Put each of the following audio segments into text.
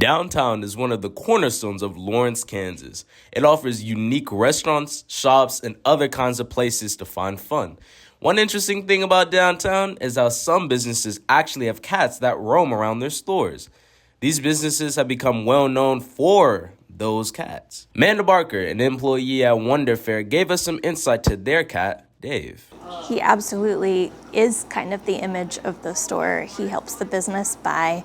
Downtown is one of the cornerstones of Lawrence, Kansas. It offers unique restaurants, shops, and other kinds of places to find fun. One interesting thing about downtown is how some businesses actually have cats that roam around their stores. These businesses have become well known for those cats. Amanda Barker, an employee at Wonder Fair, gave us some insight to their cat, Dave. He absolutely is kind of the image of the store. He helps the business by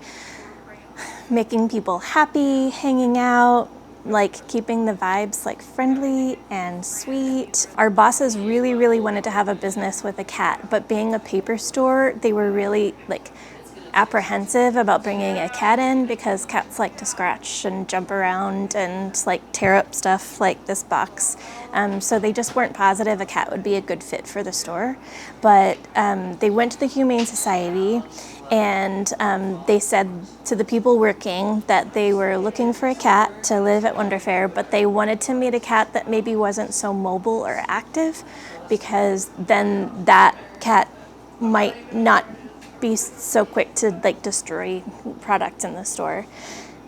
making people happy, hanging out, like keeping the vibes like friendly and sweet. Our bosses really wanted to have a business with a cat, but being a paper store, they were really apprehensive about bringing a cat in because cats like to scratch and jump around and tear up stuff like this box. So they just weren't positive a cat would be a good fit for the store. But they went to the Humane Society and they said to the people working that they were looking for a cat to live at Wonder Fair, but they wanted to meet a cat that maybe wasn't so mobile or active, because then that cat might not be so quick to destroy product in the store.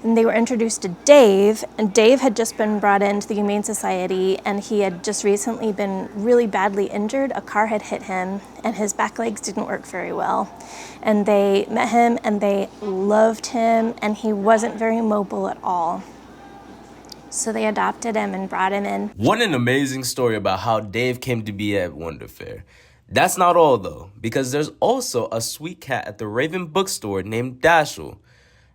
And they were introduced to Dave, and Dave had just been brought into the Humane Society, and he had just recently been really badly injured. A car had hit him, and his back legs didn't work very well. And they met him, and they loved him, and he wasn't very mobile at all. So they adopted him and brought him in. What an amazing story about how Dave came to be at Wonder Fair. That's not all, though, because there's also a sweet cat at the Raven Bookstore named Dashiell.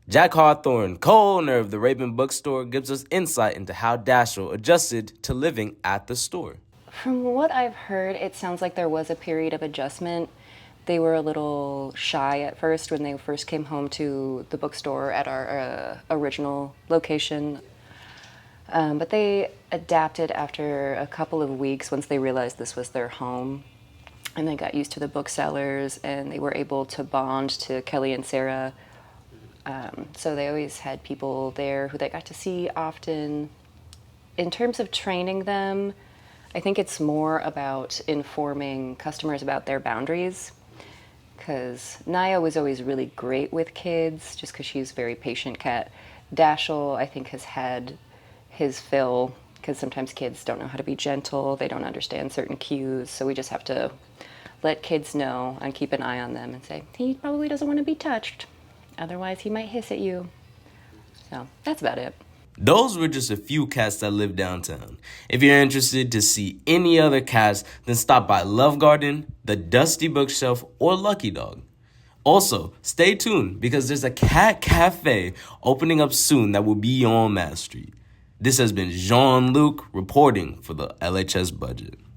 Jack Hawthorne, co-owner of the Raven Bookstore, gives us insight into how Dashiell adjusted to living at the store. From what I've heard, it sounds like there was a period of adjustment. They were a little shy at first when they first came home to the bookstore at our original location. But they adapted after a couple of weeks once they realized this was their home. And they got used to the booksellers, and they were able to bond to Kelly and Sarah. So they always had people there who they got to see often. In terms of training them, I think it's more about informing customers about their boundaries, because Naya was always really great with kids just because she's a very patient cat. Dashiell, I think, has had his fill, because sometimes kids don't know how to be gentle, they don't understand certain cues, so we just have to let kids know and keep an eye on them and say, he probably doesn't want to be touched, otherwise he might hiss at you. So that's about it. Those were just a few cats that live downtown. If you're interested to see any other cats, then stop by Love Garden, the Dusty Bookshelf, or Lucky Dog. Also, stay tuned because there's a cat cafe opening up soon that will be on Mass Street. This has been Jean-Luc reporting for the LHS Budget.